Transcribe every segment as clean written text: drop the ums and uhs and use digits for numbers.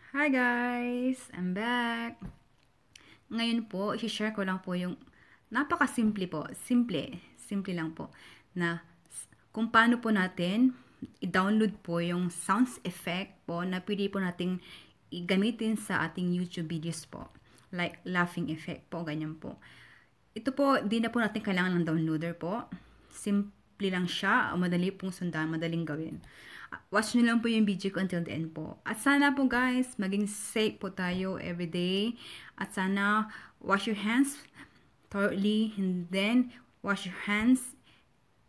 Hi guys! I'm back! Ngayon po, i-share ko lang po yung napakasimple po. Simple lang po. Na kung paano po natin i-download po yung sounds effect po na pwede po nating gamitin sa ating YouTube videos po. Like laughing effect po, ganyan po. Ito po, di na po natin kailangan ng downloader po. Simple lang siya, madali pong sundan, madaling gawin. Watch nyo lang po yung video ko until the end po. At sana po guys, maging safe po tayo everyday. At sana, wash your hands thoroughly and then wash your hands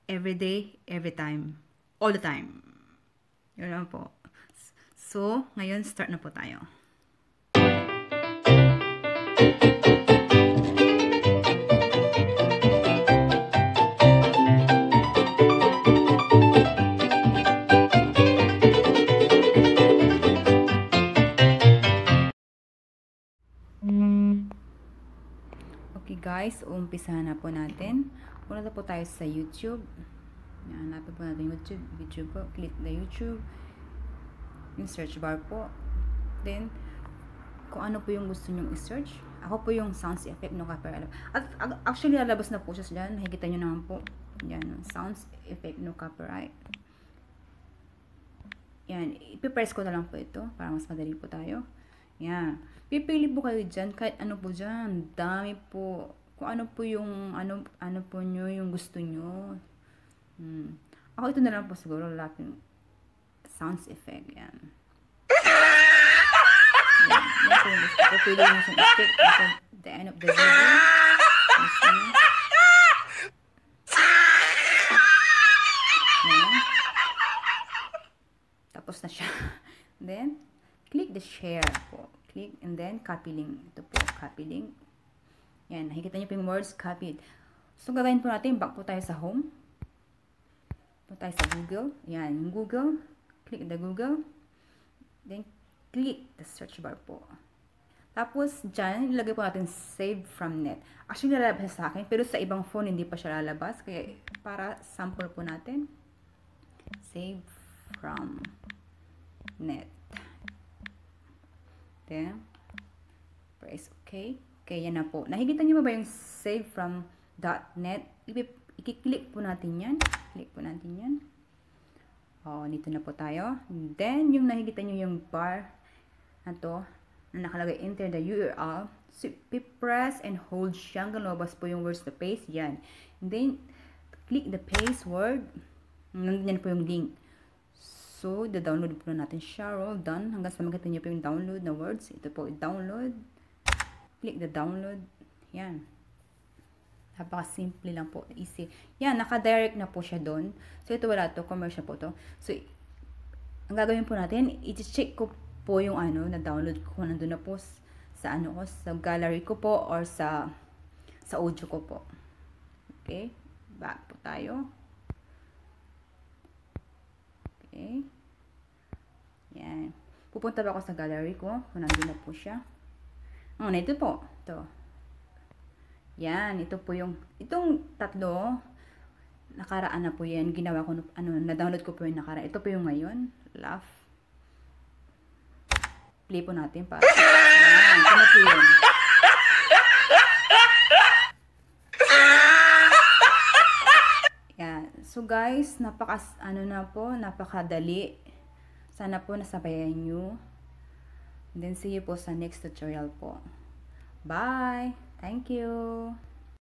every day, every time. All the time. Yun lang po. So, ngayon, start na po tayo. Okay guys, umpisahan na po natin. Punta po tayo sa YouTube. Hanapin po natin YouTube po. Click the YouTube. Yung search bar po. Then, kung ano po yung gusto nyong i-search. Ako po yung sounds effect no copyright. At actually, lalabas na po siya dyan. Nakikita nyo naman po. Yan, sounds effect no copyright. Yan, ipipress ko na lang po ito para mas madali po tayo. Yan. Pipili po kayo dyan, kahit ano po dyan. Dami po. Kung ano po yung, ano po nyo, yung gusto nyo. Ako ito na lang po siguro, laughing sounds effect. Yan. Yan po yung gusto ko. Pili nyo sa effect at the end of the video. Yan. Tapos na siya. Then, click the share po. Click and then copy link. Ito po, copy link. Yan, nakikita niyo po yung words copied. So, gagawin po natin, back po tayo sa home. Po tayo sa Google. Yan, yung Google. Click the Google. Then, click the search bar po. Tapos, dyan, ilagay po natin save from net. Actually, lalabas sa akin, pero sa ibang phone, hindi pa siya lalabas. Kaya, para sample po natin, save from net. Then, press OK. Okay, yan na po. Nakikita nyo ba yung save from .net? I-click po natin yan. Click po natin yan. O, dito na po tayo. Then, yung nakikita nyo yung bar na to, na nakalagay enter the URL. So, press and hold siya. Hanggang lumabas po yung words to paste. Yan. And then, click the paste word. Nandyan po yung link. So, download po na natin siya. Roll done. Hanggang sa makita nyo po yung download na words. Ito po, download. Click the download. Yan. Napaka-simple lang po. Easy. Yan, naka-direct na po siya doon. So, ito wala to. Commercial po to. So, ang gagawin po natin, i-check ko po yung na-download ko. Nandun na po sa ko, sa gallery ko po or sa audio ko po. Okay. Back po tayo. Okay. Yan. Pupunta ba ako sa gallery ko? Kung nandun na po siya. Ito po. Ito. Yan. Ito po yung, itong tatlo, nakaraan na po yan. Ginawa ko, na-download ko po yung nakaraan. Ito po yung ngayon. Laugh. Play po natin para. Yan. Ito na po yun. So guys, napakadali. Sana po nasabayan nyo. And then see you po sa next tutorial po. Bye! Thank you!